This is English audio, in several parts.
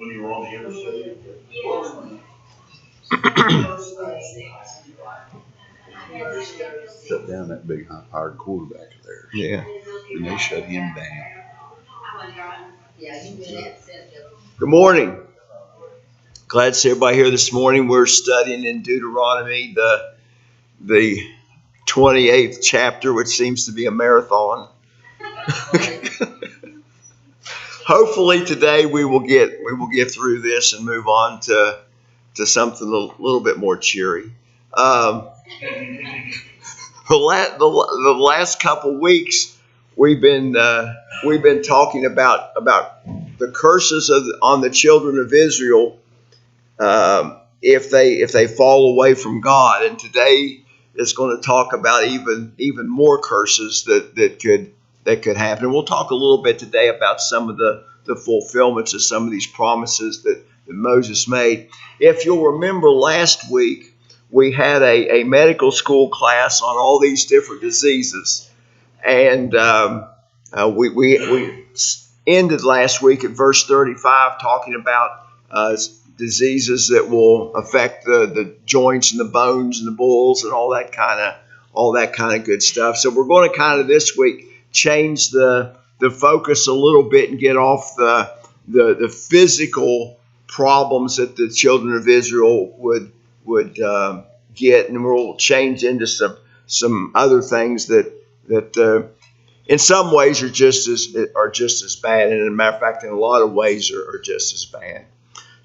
when you were on the interstate. Shut down that big hard quarterback there. Yeah. And they shut him down. Good morning. Glad to see everybody here this morning. We're studying in Deuteronomy, the 28th chapter, which seems to be a marathon. Hopefully today we will get through this and move on to something a little bit more cheery. The last couple weeks we've been talking about the curses on the children of Israel if they fall away from God, and today is going to talk about even more curses that could happen. And we'll talk a little bit today about some of the fulfillments of some of these promises that Moses made. If you'll remember, last week we had a medical school class on all these different diseases, and we ended last week at verse 35 talking about diseases that will affect the joints and the bones and the bulls and all that kind of good stuff. So we're going to kind of this week change the focus a little bit and get off the physical problems that the children of Israel would get, and we'll change into some other things that in some ways are just as bad, and as a matter of fact, in a lot of ways are just as bad.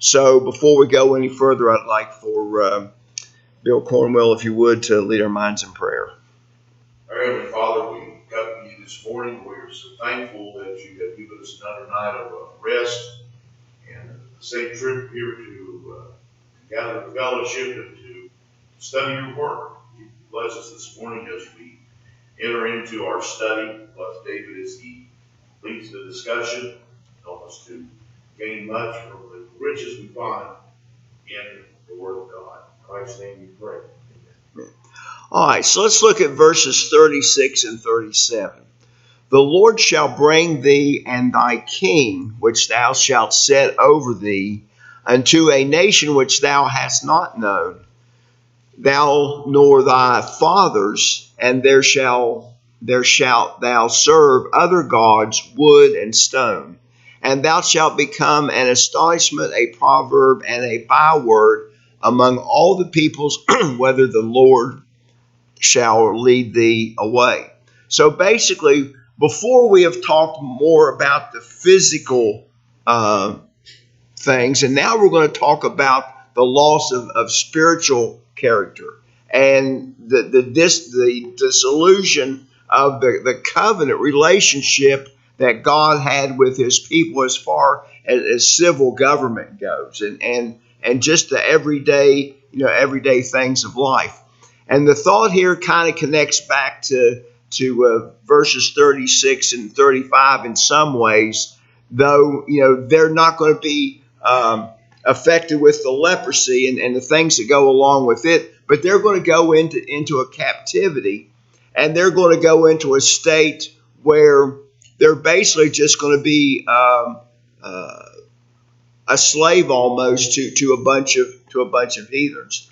So before we go any further, I'd like for Bill Cornwell, if you would, to lead our minds in prayer. Our Heavenly Father, we come to you this morning. We're so thankful that you have given us another night of rest and a safe trip here to gather in fellowship and to study your word. You bless us this morning as we enter into our study. Bless David as he leads the discussion. Help us to gain much from the riches we find in the Word of God. In Christ's name we pray. Amen. All right, so let's look at verses 36 and 37. The Lord shall bring thee and thy king, which thou shalt set over thee, unto a nation which thou hast not known, thou nor thy fathers, and there shalt thou serve other gods, wood and stone. And thou shalt become an astonishment, a proverb, and a byword among all the peoples, whether the Lord shall lead thee away. So basically, before we have talked more about the physical things, and now we're going to talk about the loss of spiritual character and the dissolution of the covenant relationship that God had with his people as far as civil government goes, and just the everyday things of life. And the thought here kind of connects back to verses 36 and 35 in some ways, though they're not going to be affected with the leprosy and the things that go along with it, but they're going to go into a captivity, and they're going to go into a state where they're basically just going to be a slave almost to a bunch of heathens.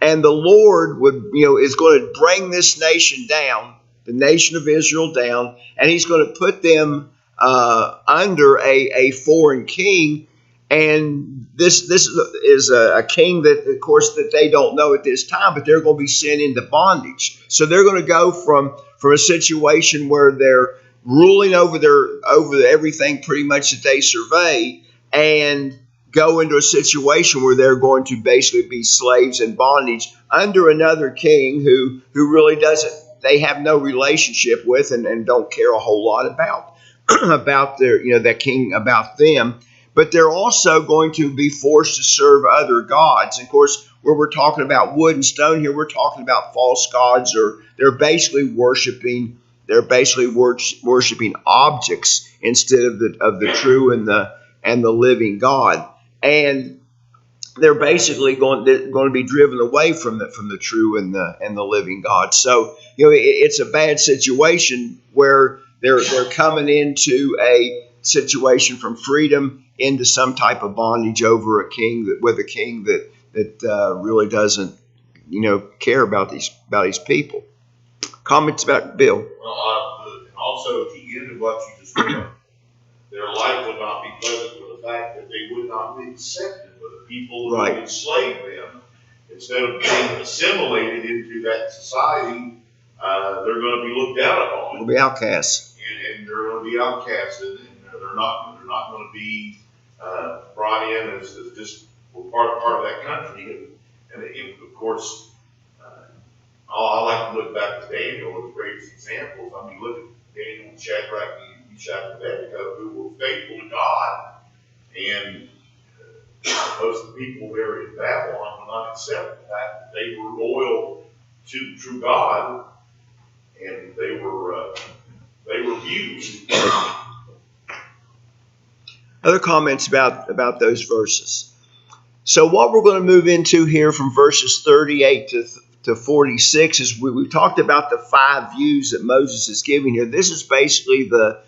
And the Lord is going to bring this nation down, the nation of Israel down, and he's going to put them under a foreign king. And this is a king that, of course, that they don't know at this time, but they're going to be sent into bondage. So they're going to go from a situation where they're ruling over everything pretty much that they survey, and go into a situation where they're going to basically be slaves in bondage under another king who really they have no relationship with and don't care a whole lot about that king, about them. But they're also going to be forced to serve other gods. And of course, where we're talking about wood and stone here, we're talking about false gods, or they're basically worshiping objects instead of the true and the living God. And they're basically going to be driven away from the true and the living God. So it's a bad situation where they're coming into situation from freedom into some type of bondage over a king that really doesn't, care about these people. Comments about Bill? Well, and also at the end of what you just read, their life would not be pleasant for the fact that they would not be accepted by the people who Right. enslaved them. Instead of being assimilated into that society, they're going to be looked down upon. They'll be outcasts. And they're going to be outcast, and they're not going to be brought in as just part of that country. And of course, I like to look back to Daniel as the greatest examples. I mean, look at Daniel, Shadrach, Meshach, and Abednego, who were faithful to God, and most of the people there in Babylon will not accept the fact that they were loyal to the true God, and they were abused. Other comments about those verses. So what we're going to move into here from verses 38 to 46 is we talked about the 5 views that Moses is giving here. This is basically the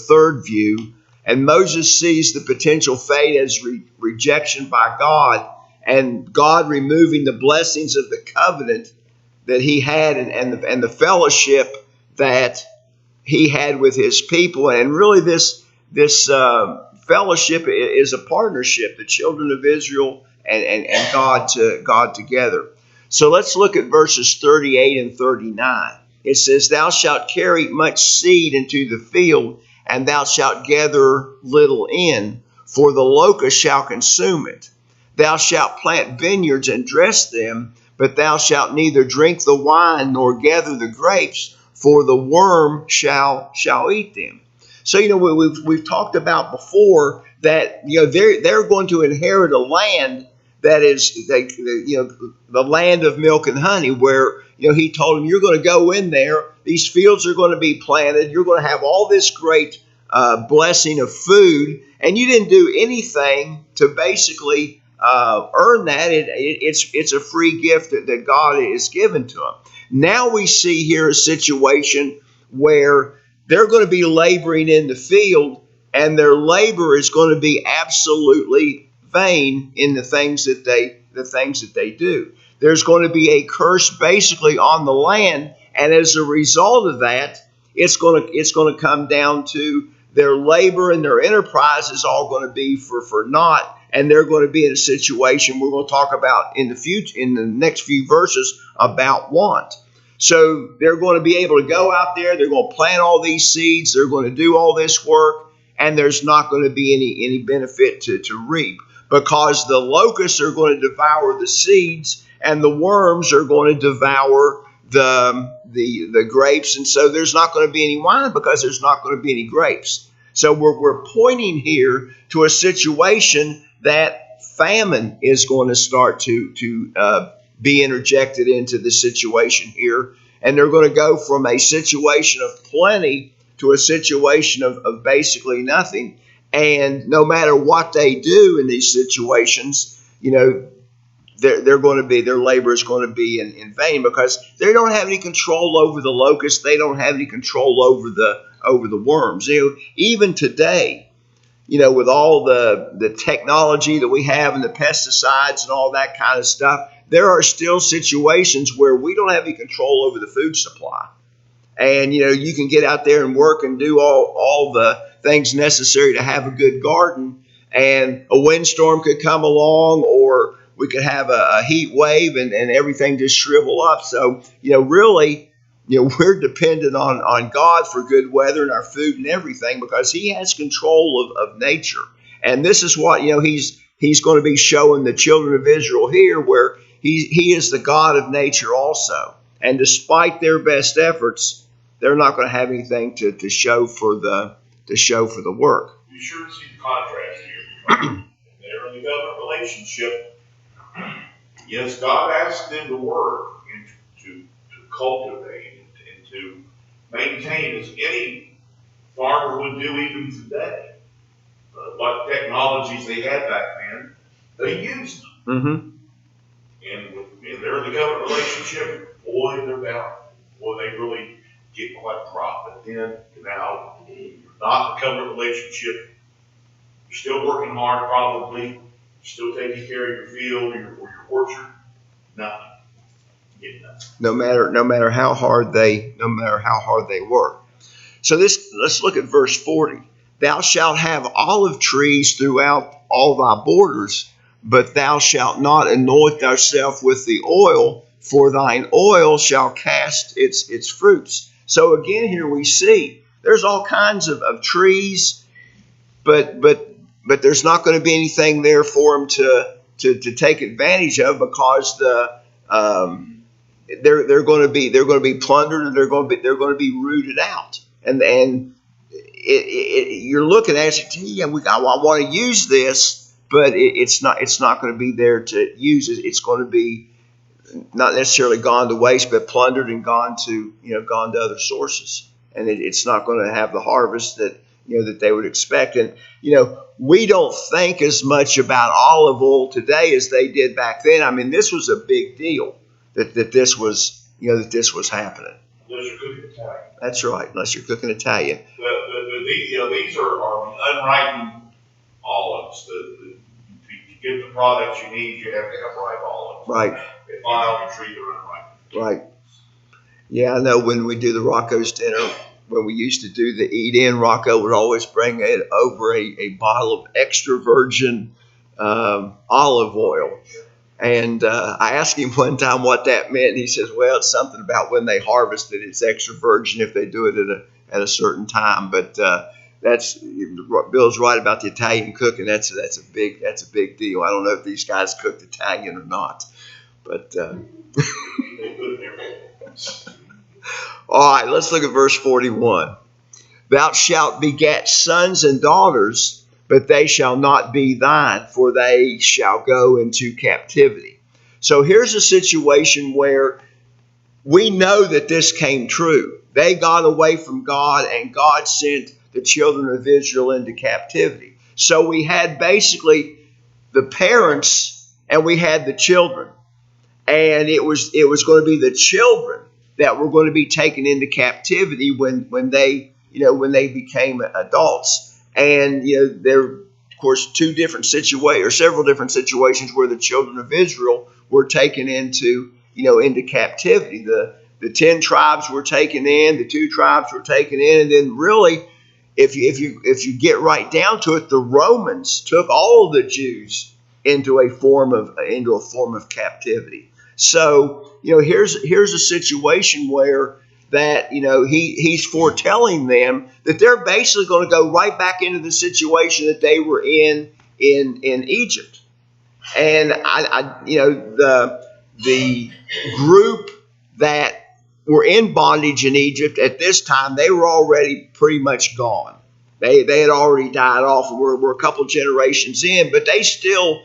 third view. And Moses sees the potential fate as rejection by God, and God removing the blessings of the covenant that he had and the fellowship that he had with his people. And really this fellowship is a partnership, the children of Israel and God together. So let's look at verses 38 and 39. It says, "Thou shalt carry much seed into the field, and thou shalt gather little in, for the locust shall consume it. Thou shalt plant vineyards and dress them, but thou shalt neither drink the wine nor gather the grapes, for the worm shall eat them." So we've talked about before that they're going to inherit a land that is the land of milk and honey, where he told them, you're going to go in there, these fields are going to be planted, you're going to have all this great blessing of food, and you didn't do anything to basically earn that. It's a free gift that God is given to them. Now we see here a situation where they're going to be laboring in the field, and their labor is going to be absolutely vain in the things that they do. There's going to be a curse basically on the land, and as a result of that, it's going to come down to their labor and their enterprise is all going to be for naught, and they're going to be in a situation we're going to talk about in the next few verses about want. So they're going to be able to go out there, they're going to plant all these seeds, they're going to do all this work, and there's not going to be any benefit to reap, because the locusts are going to devour the seeds and the worms are going to devour the grapes, and so there's not going to be any wine because there's not going to be any grapes. So we're pointing here to a situation that famine is going to start to be interjected into the situation here, and they're going to go from a situation of plenty to a situation of basically nothing. And no matter what they do in these situations, they're going to be, their labor is going to be in vain, because they don't have any control over the locusts. They don't have any control over the worms. Even today, with all the technology that we have and the pesticides and all that kind of stuff, there are still situations where we don't have any control over the food supply. And, you can get out there and work and do all the things necessary to have a good garden, and a windstorm could come along, or we could have a heat wave and everything just shrivel up. So, really, we're dependent on God for good weather and our food and everything, because he has control of nature. And this is what, he's going to be showing the children of Israel here, where he is the God of nature also. And despite their best efforts, they're not going to have anything to show for the work. You sure see the contrast here. They're in the covenant relationship. Yes, God asked them to work and to cultivate and to maintain, as any farmer would do even today. What technologies they had back then, they used them. Mm-hmm. And they're in the covenant relationship. Boy, they're bound. Boy, they really get quite a crop. But then now not a covenant relationship. You're still working hard, probably. You're still taking care of your field or your orchard. Nothing. Getting nothing. No matter how hard they work. So let's look at verse 40. Thou shalt have olive trees throughout all thy borders, but thou shalt not anoint thyself with the oil, for thine oil shall cast its fruits. So again, here we see there's all kinds of trees, but there's not going to be anything there for them to take advantage of, because they're going to be plundered, and they're going to be rooted out. And you're looking at it, I want to use this, but it's not going to be there to use it. It's going to be not necessarily gone to waste, but plundered and gone to other sources, and it's not going to have the harvest that they would expect. And we don't think as much about olive oil today as they did back then. I mean, this was a big deal that this was happening. Unless you're cooking Italian. That's right. Unless you're cooking Italian. These are unripened olives. To get the products you need, you have to have ripe olives. Right. If not on your tree, they're unripened. Right. Yeah, I know when we do the Rocco's dinner, when we used to do the eat-in, Rocco would always bring over a bottle of extra virgin olive oil. And I asked him one time what that meant, and he says, well, it's something about when they harvest it, it's extra virgin if they do it at a certain time. But Bill's right about the Italian cooking. That's a big deal. I don't know if these guys cooked Italian or not, but all right, let's look at verse 41. Thou shalt beget sons and daughters, but they shall not be thine, for they shall go into captivity. So here's a situation where we know that this came true. They got away from God, and God sent the children of Israel into captivity. So we had basically the parents and we had the children. And it was going to be the children that were going to be taken into captivity when they became adults. And there are, of course, several different situations where the children of Israel were taken into captivity. The 10 tribes were taken in, the 2 tribes were taken in, and then really, if you get right down to it, the Romans took all of the Jews into a form of captivity. So here's a situation where that he's foretelling them that they're basically going to go right back into the situation that they were in Egypt. And the group that were in bondage in Egypt at this time, they were already pretty much gone. They had already died off. We're a couple generations in, but they still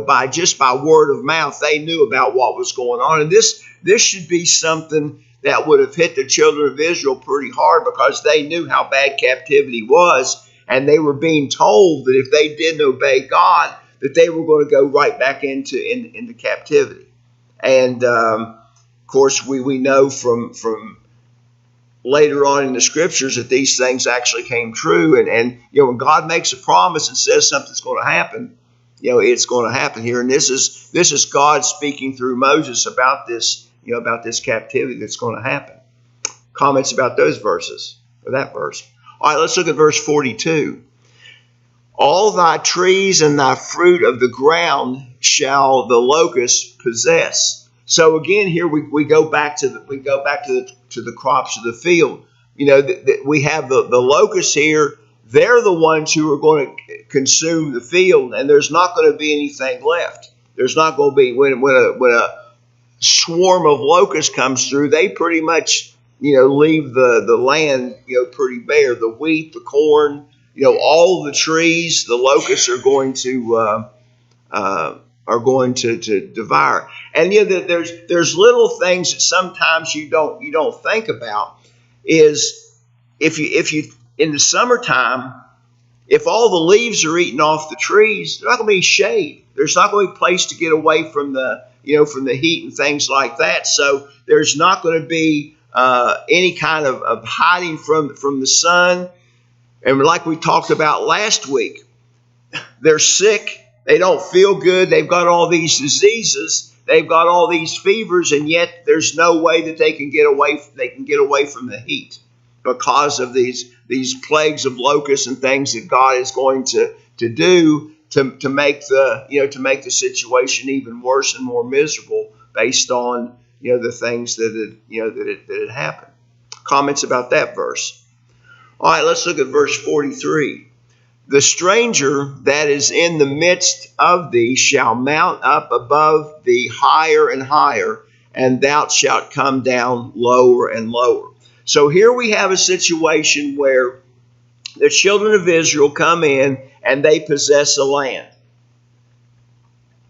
by word of mouth, they knew about what was going on. And this should be something that would have hit the children of Israel pretty hard, because they knew how bad captivity was, and they were being told that if they didn't obey God, that they were going to go right back into captivity. And of course, we know from later on in the scriptures that these things actually came true. And when God makes a promise and says something's going to happen, it's going to happen here. And this is God speaking through Moses about this. About this captivity that's going to happen. Comments about those verses, or that verse. All right, let's look at verse 42. All thy trees and thy fruit of the ground shall the locust possess. So again, here we go back to the crops of the field. We have the locusts here. They're the ones who are going to consume the field, and there's not going to be anything left. There's not going to be when a swarm of locusts comes through, they pretty much leave the land pretty bare. The wheat, the corn, all the trees, the locusts are going to devour. And there's little things that sometimes you don't think about. Is if you in the summertime, if all the leaves are eaten off the trees, there's not going to be shade. There's not going to be a place to get away from the heat and things like that. So there's not going to be any kind of hiding from the sun. And like we talked about last week, they're sick. They don't feel good. They've got all these diseases. They've got all these fevers, and yet there's no way that they can get away. They can get away from the heat because of these plagues of locusts and things that God is going to do to make the situation even worse and more miserable based on the things that had happened. Comments about that verse. All right, let's look at verse 43. The stranger that is in the midst of thee shall mount up above thee higher and higher, and thou shalt come down lower and lower. So here we have a situation where the children of Israel come in and they possess a land.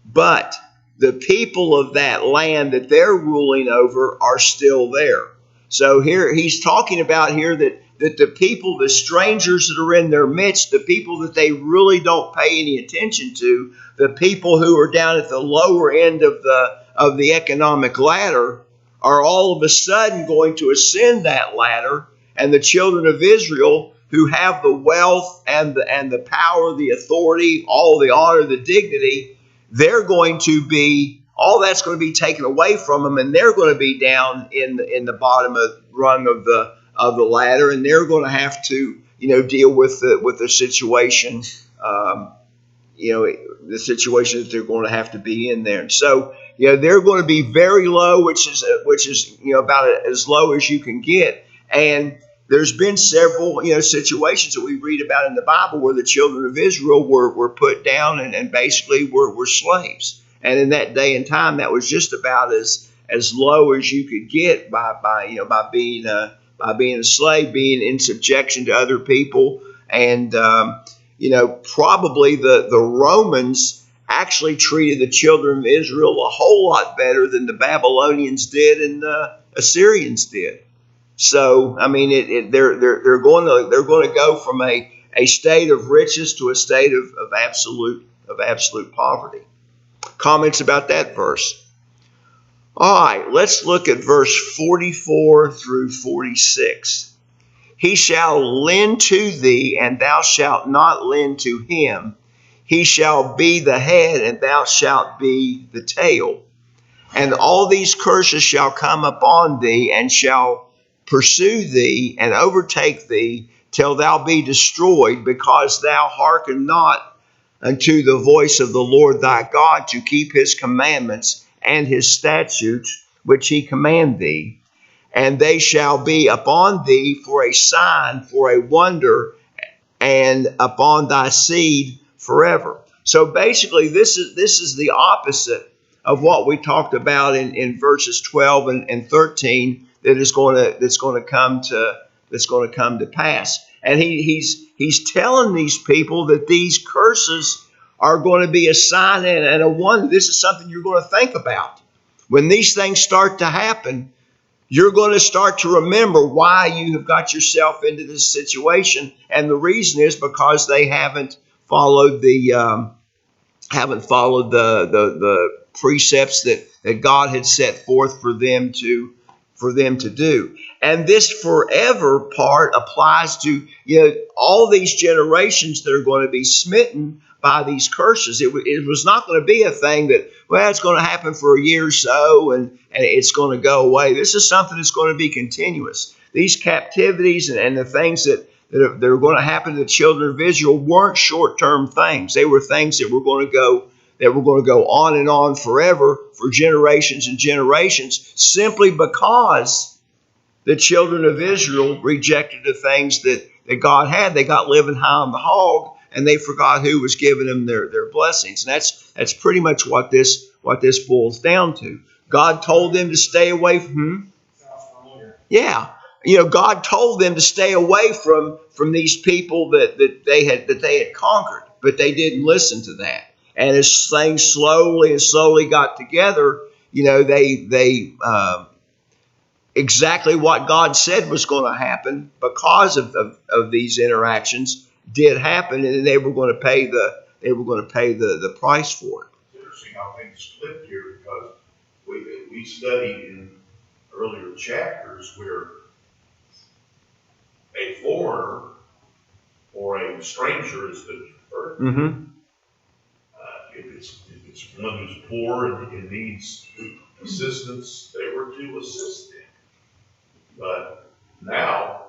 But the people of that land that they're ruling over are still there. So here he's talking about here that the people, the strangers that are in their midst, the people that they really don't pay any attention to, the people who are down at the lower end of the economic ladder, are all of a sudden going to ascend that ladder, and the children of Israel who have the wealth and the power, the authority, all the honor, the dignity, they're going to be, all that's going to be taken away from them, and they're going to be down in the bottom of rung of the ladder, and they're going to have to deal with the situation, the situation that they're going to have to be in there. And so they're going to be very low, which is about as low as you can get. And there's been several situations that we read about in the Bible where the children of Israel were put down and basically were slaves. And in that day and time, that was just about as low as you could get by being a slave, being in subjection to other people. And probably the Romans actually treated the children of Israel a whole lot better than the Babylonians did and the Assyrians did. So I mean, they're going to go from a state of riches to a state of absolute poverty. Comments about that verse. All right, let's look at verse 44 through 46. He shall lend to thee, and thou shalt not lend to him. He shall be the head, and thou shalt be the tail. And all these curses shall come upon thee, and shall pursue thee, and overtake thee, till thou be destroyed, because thou hearken not unto the voice of the Lord thy God, to keep his commandments and his statutes, which he command thee. And they shall be upon thee for a sign, for a wonder, and upon thy seed forever. So basically, this is the opposite of what we talked about in verses 12 and 13 that's going to come to pass. And he's telling these people that these curses are going to be a sign and a wonder. This is something you're going to think about. When these things start to happen, you're going to start to remember why you have got yourself into this situation. And the reason is because they haven't followed the precepts that God had set forth for them to do. And this forever part applies to all these generations that are going to be smitten by these curses. It was not going to be a thing that, well, it's going to happen for a year or so and it's going to go away. This is something that's going to be continuous. These captivities and the things that are going to happen to the children of Israel weren't short-term things. They were things that were going to go on and on forever, for generations and generations, simply because the children of Israel rejected the things that God had. They got living high on the hog, and they forgot who was giving them their blessings. And that's pretty much what this boils down to. God told them to stay away from. Yeah. God told them to stay away from these people that they had conquered, but they didn't listen to that. And as things slowly got together, they exactly what God said was going to happen because of these interactions did happen, and they were going to pay the price for it. It's interesting how things flipped here, because we studied in earlier chapters where a foreigner or a stranger is the preferred. Mm-hmm. If it's one who's poor and needs assistance, they were to assist them. But now,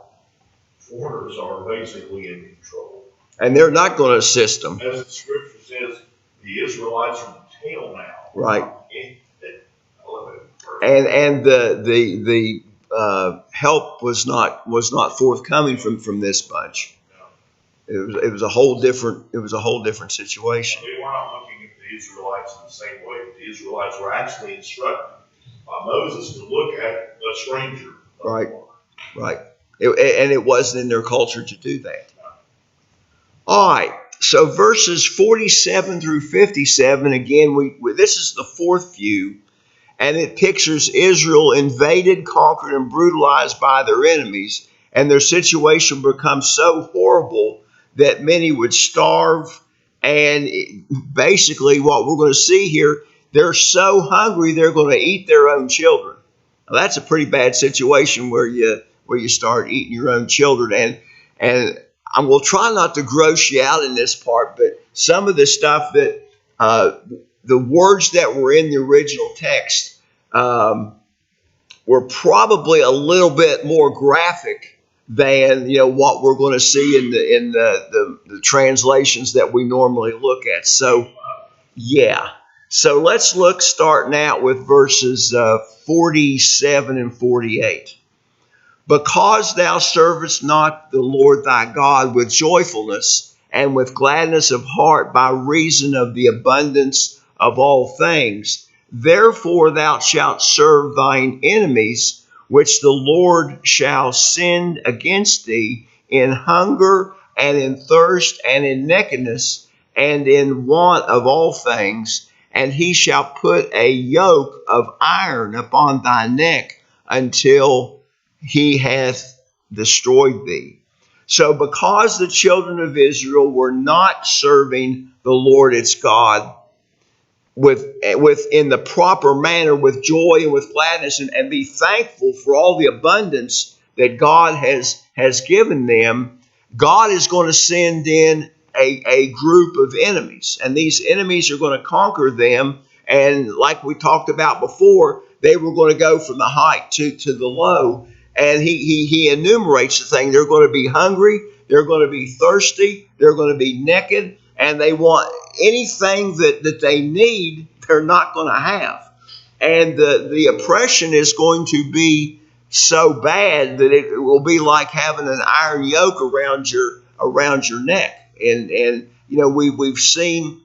foreigners are basically in control. And they're not going to assist them. As the scripture says, the Israelites are the tail now. Right. I love it. And the help was not forthcoming from this bunch. It was a whole different situation. They were not looking at the Israelites in the same way. The Israelites were actually instructed by Moses to look at the stranger. Right. Right. And it wasn't in their culture to do that. All right. So verses 47 through 57, again, this is the fourth view, and it pictures Israel invaded, conquered, and brutalized by their enemies, and their situation becomes so horrible that many would starve. And basically what we're going to see here, they're so hungry they're going to eat their own children. Now, that's a pretty bad situation where you start eating your own children. And I will try not to gross you out in this part, but some of the stuff that the words that were in the original text were probably a little bit more graphic than what we're going to see in the translations that we normally look at. So yeah. So let's look starting out with verses 47 and 48. Because thou servest not the Lord thy God with joyfulness and with gladness of heart by reason of the abundance of all things, therefore thou shalt serve thine enemies, which the Lord shall send against thee in hunger and in thirst and in nakedness and in want of all things, and he shall put a yoke of iron upon thy neck until he hath destroyed thee. So because the children of Israel were not serving the Lord its God with in the proper manner, with joy and with gladness, and be thankful for all the abundance that God has given them, God is going to send in a group of enemies, and these enemies are going to conquer them. And like we talked about before, they were going to go from the height to the low. And he enumerates the thing. They're going to be hungry, they're going to be thirsty, they're going to be naked, and they want anything that they need, they're not going to have. And the oppression is going to be so bad that it will be like having an iron yoke around your neck. And we've seen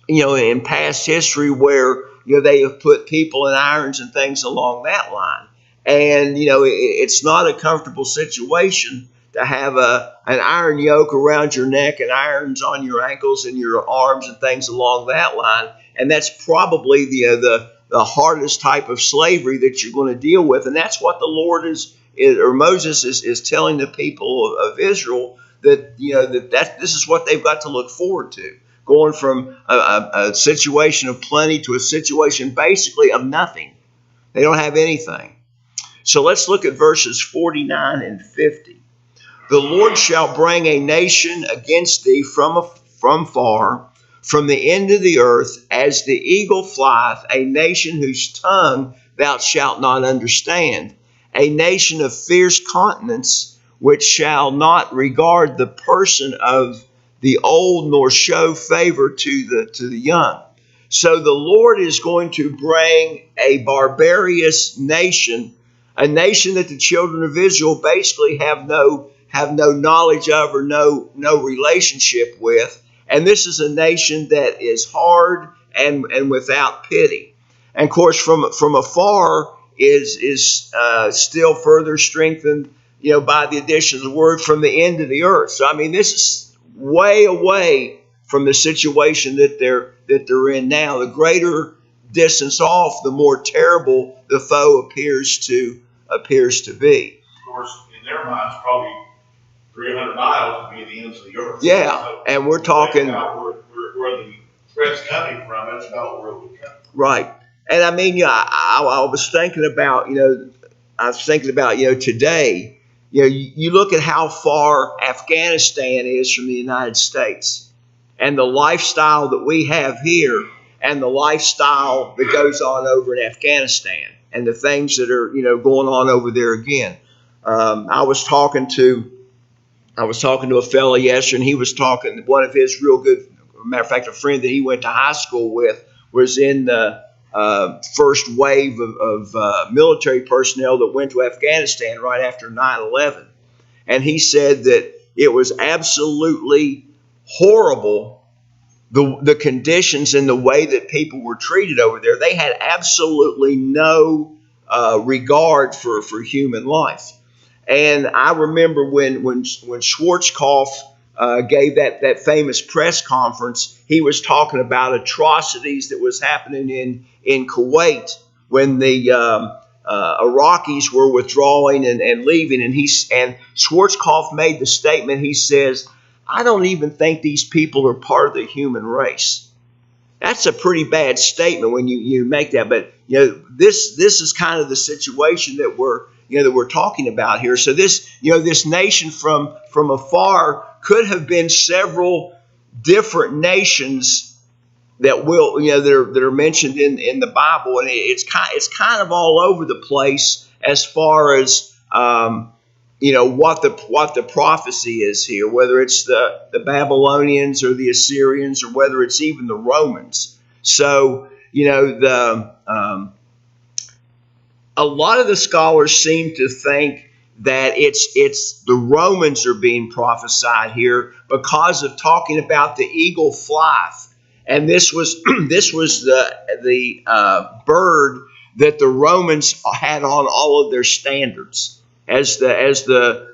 in past history where they have put people in irons and things along that line. And it's not a comfortable situation to have an iron yoke around your neck and irons on your ankles and your arms and things along that line. And that's probably the hardest type of slavery that you're going to deal with. And that's what the Lord Moses is telling the people of Israel, that this is what they've got to look forward to, going from a situation of plenty to a situation basically of nothing. They don't have anything. So let's look at verses 49 and 50. The Lord shall bring a nation against thee from far, from the end of the earth, as the eagle flieth, a nation whose tongue thou shalt not understand, a nation of fierce countenance, which shall not regard the person of the old, nor show favor to the young. So the Lord is going to bring a barbarous nation, a nation that the children of Israel basically have no knowledge of or no relationship with. And this is a nation that is hard and without pity. And of course, from afar is still further strengthened, by the addition of the word from the end of the earth. So I mean, this is way away from the situation that they're in now. The greater distance off, the more terrible the foe appears to be. Of course, in their minds, probably 300 miles would be the ends of the earth. Yeah, so and we're talking where the threat's coming from. That's about where it would come. Right, and I mean, I was thinking about today. you look at how far Afghanistan is from the United States, and the lifestyle that we have here, and the lifestyle that goes on over in Afghanistan, and the things that are going on over there again. I was talking to a fellow yesterday, and he was talking. One of his real good, matter of fact, a friend that he went to high school with was in the first wave of military personnel that went to Afghanistan right after 9/11. And he said that it was absolutely horrible, the conditions and the way that people were treated over there. They had absolutely no regard for human life. And I remember when Schwarzkopf gave that famous press conference, he was talking about atrocities that was happening in Kuwait when the Iraqis were withdrawing and leaving. And Schwarzkopf made the statement. He says, "I don't even think these people are part of the human race." That's a pretty bad statement when you make that. But this is kind of the situation that we're talking about here. So this nation from afar could have been several different nations that that are mentioned in the Bible, and it's kind of all over the place as far as what the prophecy is here, whether it's the Babylonians or the Assyrians or whether it's even the Romans. So a lot of the scholars seem to think that it's the Romans are being prophesied here because of talking about the eagle flieth, and this was the bird that the Romans had on all of their standards. As the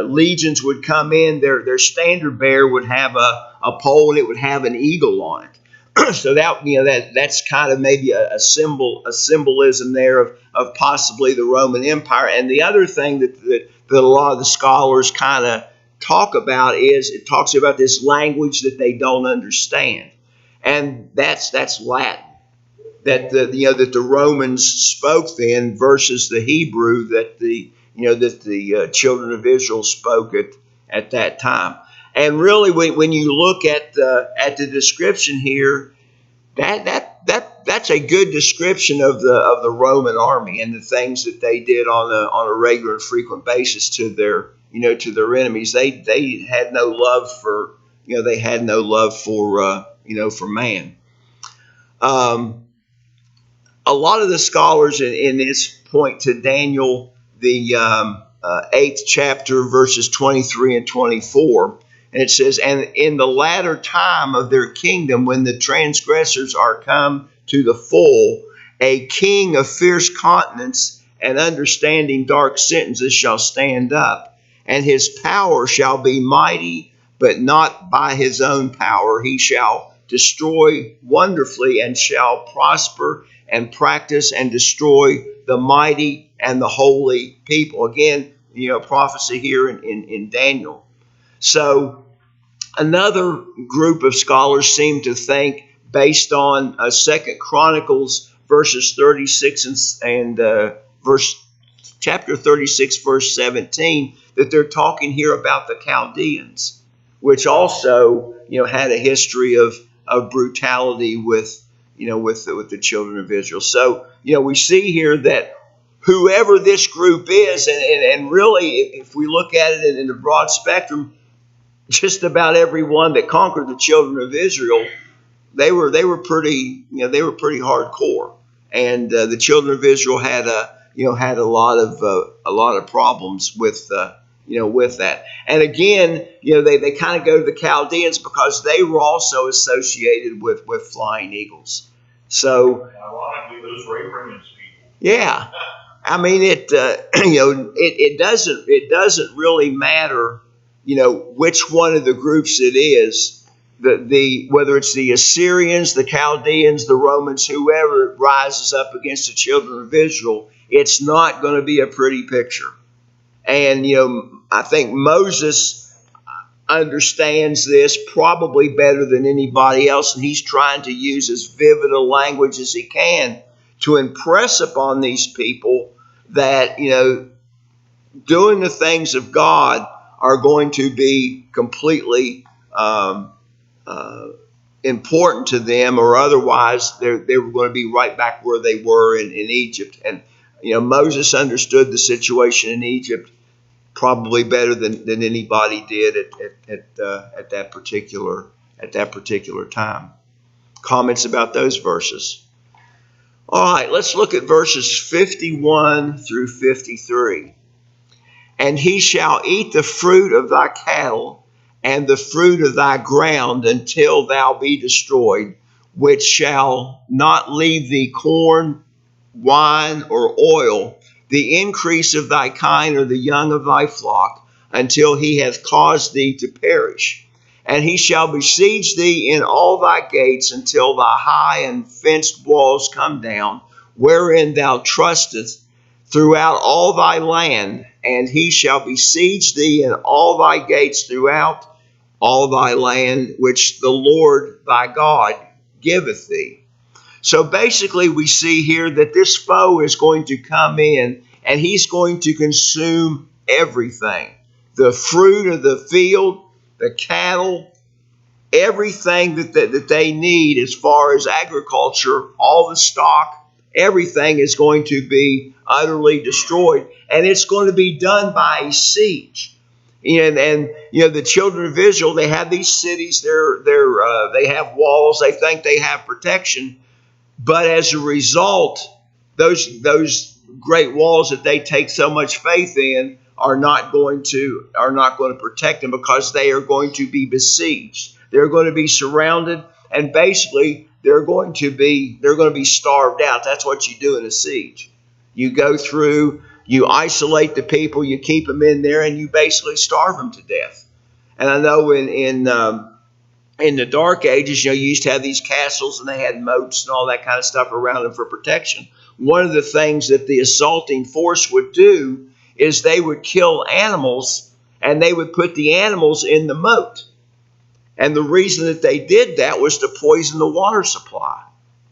legions would come in, their standard bearer would have a pole, and it would have an eagle on it. So that's kind of maybe a symbolism there of possibly the Roman Empire. And the other thing that a lot of the scholars kind of talk about is it talks about this language that they don't understand, and that's Latin. That the Romans spoke then versus the Hebrew that the children of Israel spoke at that time. And really, when you look at the description here, that's a good description of the Roman army and the things that they did on a regular and frequent basis to their enemies. They had no love for for man. A lot of the scholars in this point to Daniel, the 8th chapter, verses 23 and 24. And it says, "And in the latter time of their kingdom, when the transgressors are come to the full, a king of fierce countenance and understanding dark sentences shall stand up. And his power shall be mighty, but not by his own power. He shall destroy wonderfully, and shall prosper and practice and destroy the mighty and the holy people." Again, prophecy here in Daniel. So another group of scholars seem to think, based on 2 Chronicles verses 36 and chapter 36 verse 17, that they're talking here about the Chaldeans, which also had a history of brutality with the children of Israel. So we see here that whoever this group is, and really, if we look at it in the broad spectrum, just about everyone that conquered the children of Israel, they were pretty hardcore, and the children of Israel had a lot of problems with that. And again, they kind of go to the Chaldeans because they were also associated with flying eagles. So ironically, those were Abraham's people. Yeah, I mean it doesn't really matter which one of the groups it is, whether it's the Assyrians, the Chaldeans, the Romans, whoever rises up against the children of Israel, it's not going to be a pretty picture. And I think Moses understands this probably better than anybody else, and he's trying to use as vivid a language as he can to impress upon these people that doing the things of God are going to be completely important to them, or otherwise they were going to be right back where they were in Egypt. And Moses understood the situation in Egypt probably better than anybody did at that particular time. Comments about those verses? All right, let's look at verses 51 through 53. And he shall eat the fruit of thy cattle and the fruit of thy ground until thou be destroyed, which shall not leave thee corn, wine, or oil, the increase of thy kind or the young of thy flock, until he hath caused thee to perish. And he shall besiege thee in all thy gates until thy high and fenced walls come down, wherein thou trustest throughout all thy land. And he shall besiege thee in all thy gates throughout all thy land, which the Lord thy God giveth thee. So basically we see here that this foe is going to come in and he's going to consume everything. The fruit of the field, the cattle, everything that they need as far as agriculture, all the stock, everything is going to be utterly destroyed. And it's going to be done by a siege. And the children of Israel, they have these cities, they have walls, they think they have protection. But as a result, those great walls that they take so much faith in are not going to protect them, because they are going to be besieged. They're going to be surrounded, and basically they're going to be starved out. That's what you do in a siege. You go through, you isolate the people, you keep them in there, and you basically starve them to death. And I know in the Dark Ages, you used to have these castles and they had moats and all that kind of stuff around them for protection. One of the things that the assaulting force would do is they would kill animals and they would put the animals in the moat. And the reason that they did that was to poison the water supply.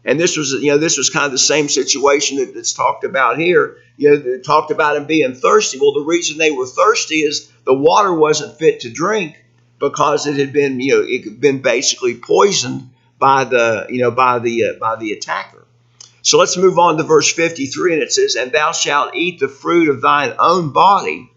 And this was kind of the same situation that's talked about here. They talked about them being thirsty. Well, the reason they were thirsty is the water wasn't fit to drink, because it had been basically poisoned by the attacker. So let's move on to verse 53, and it says, "And thou shalt eat the fruit of thine own body,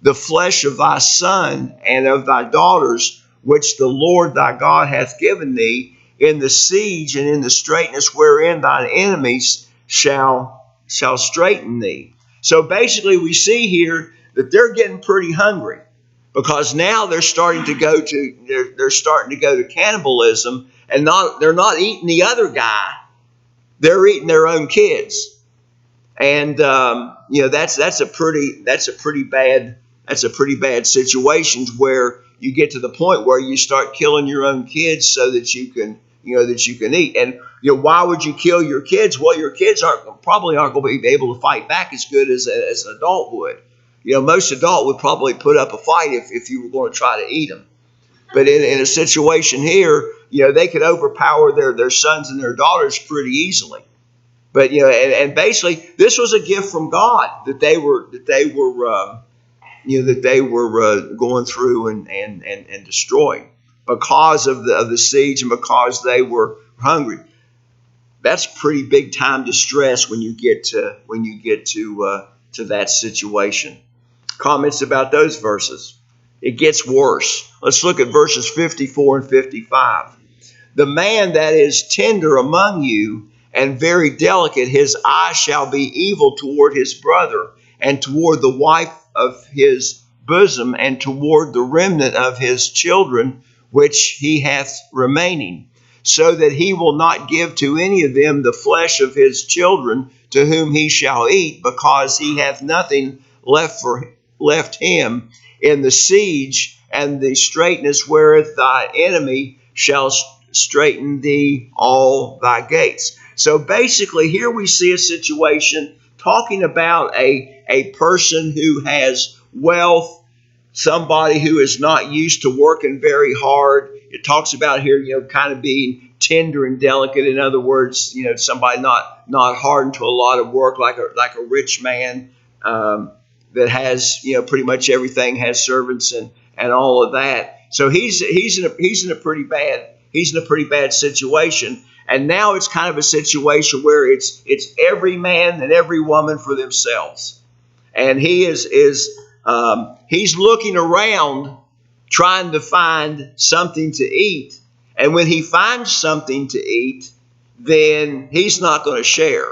the flesh of thy son and of thy daughters, which the Lord thy God hath given thee, in the siege and in the straitness wherein thine enemies shall straiten thee." So basically we see here that they're getting pretty hungry, because now they're starting to go to cannibalism, and they're not eating the other guy, they're eating their own kids. And that's a pretty bad situation, where you get to the point where you start killing your own kids so that you can eat. And why would you kill your kids? Well, your kids probably aren't going to be able to fight back as good as an adult would. Most adult would probably put up a fight if you were going to try to eat them. But in a situation here, they could overpower their sons and their daughters pretty easily. But and basically this was a gift from God that they were going through and destroying, because of the siege and because they were hungry. That's pretty big time distress when you get to that situation. Comments about those verses? It gets worse. Let's look at verses 54 and 55. "The man that is tender among you and very delicate, his eye shall be evil toward his brother, and toward the wife of his bosom, and toward the remnant of his children, which he hath remaining, so that he will not give to any of them the flesh of his children, to whom he shall eat, because he hath nothing left him in the siege and the straitness wherewith thy enemy shall straiten thee all thy gates." So basically here we see a situation talking about a person who has wealth, somebody who is not used to working very hard. It talks about here, kind of being tender and delicate. In other words, somebody not hardened to a lot of work, like a rich man. that has, pretty much everything, has servants and all of that. So he's in a pretty bad situation. And now it's kind of a situation where it's every man and every woman for themselves. And he's looking around trying to find something to eat. And when he finds something to eat, then he's not going to share.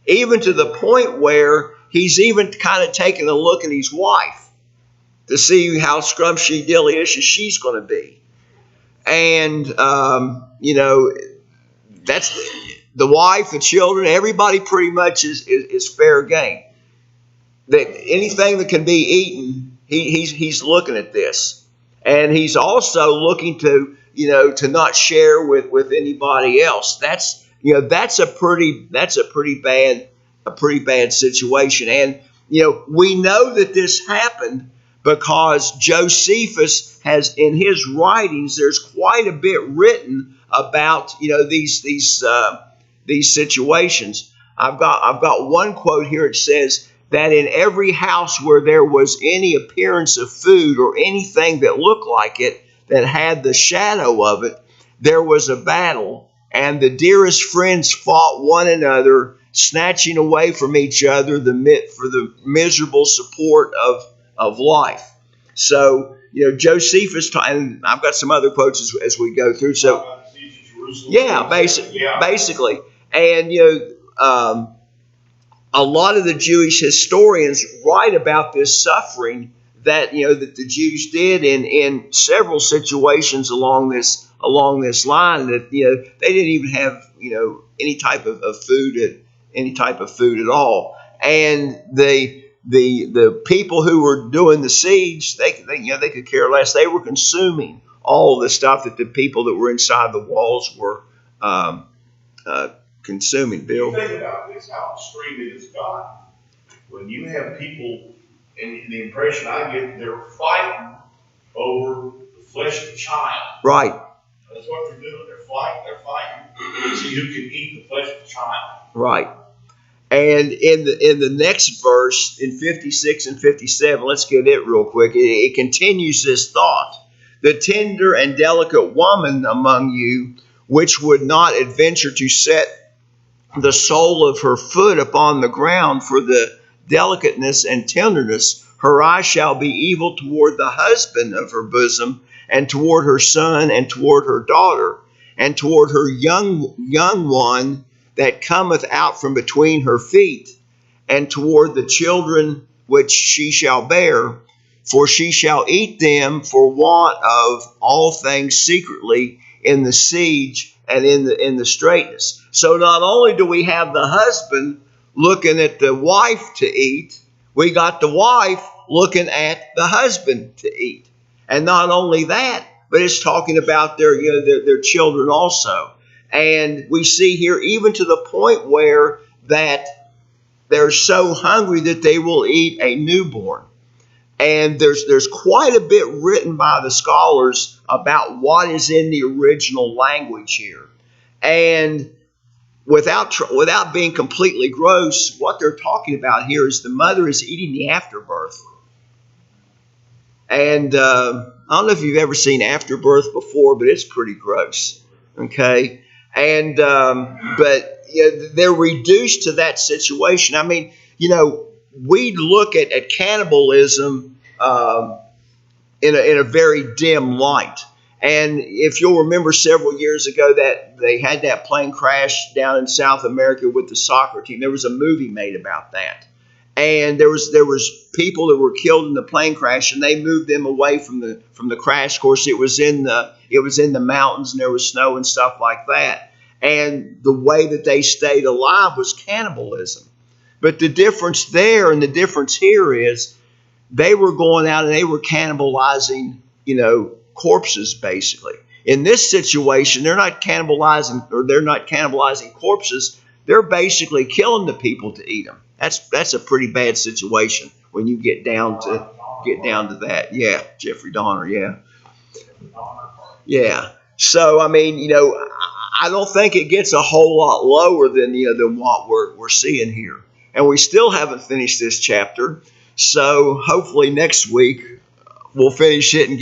Even to the point where he's even kind of taking a look at his wife to see how scrumptious she's going to be. And, that's the wife, the children, everybody pretty much is fair game. That anything that can be eaten, he's looking at this. And he's also looking to not share with anybody else. That's a pretty bad situation. And we know that this happened because Josephus has, in his writings, there's quite a bit written about these situations. I've got one quote here. It says that in every house where there was any appearance of food or anything that looked like it, that had the shadow of it, there was a battle, and the dearest friends fought one another, snatching away from each other for the miserable support of life. So, Josephus, and I've got some other quotes as we go through. So, yeah, basically. And, a lot of the Jewish historians write about this suffering that the Jews did in several situations along this line, that they didn't even have any type of food at all. And the people who were doing the siege, they could care less. They were consuming all the stuff that the people that were inside the walls were consuming. Bill, you think about this, how extreme it has gotten. When you have people, and the impression I get, they're fighting over the flesh of the child. Right. That's what they're doing. They're fighting to see who can eat the flesh of the child. Right. And in the next verse, in 56 and 57, let's get it real quick. It continues this thought. The tender and delicate woman among you, which would not adventure to set the sole of her foot upon the ground for the delicateness and tenderness, her eye shall be evil toward the husband of her bosom, and toward her son, and toward her daughter, and toward her young one that cometh out from between her feet, and toward the children which she shall bear, for she shall eat them for want of all things secretly in the siege and in the straitness. So not only do we have the husband looking at the wife to eat, we got the wife looking at the husband to eat. And not only that, but it's talking about their children also. And we see here even to the point where that they're so hungry that they will eat a newborn. And there's quite a bit written by the scholars about what is in the original language here. And without being completely gross, what they're talking about here is the mother is eating the afterbirth. And I don't know if you've ever seen afterbirth before, but it's pretty gross. Okay? And but they're reduced to that situation. I mean, we look at cannibalism in a very dim light. And if you'll remember several years ago that they had that plane crash down in South America with the soccer team, there was a movie made about that. And there was people that were killed in the plane crash, and they moved them away from the crash. Of course, it was in the mountains, and there was snow and stuff like that. And the way that they stayed alive was cannibalism. But the difference there and the difference here is they were going out and they were cannibalizing, corpses basically. In this situation, they're not cannibalizing corpses. They're basically killing the people to eat them. That's a pretty bad situation when you get down to that. Yeah, Jeffrey Donner. Yeah. Yeah. So I mean, I don't think it gets a whole lot lower than what we're seeing here. And we still haven't finished this chapter. So hopefully next week we'll finish it and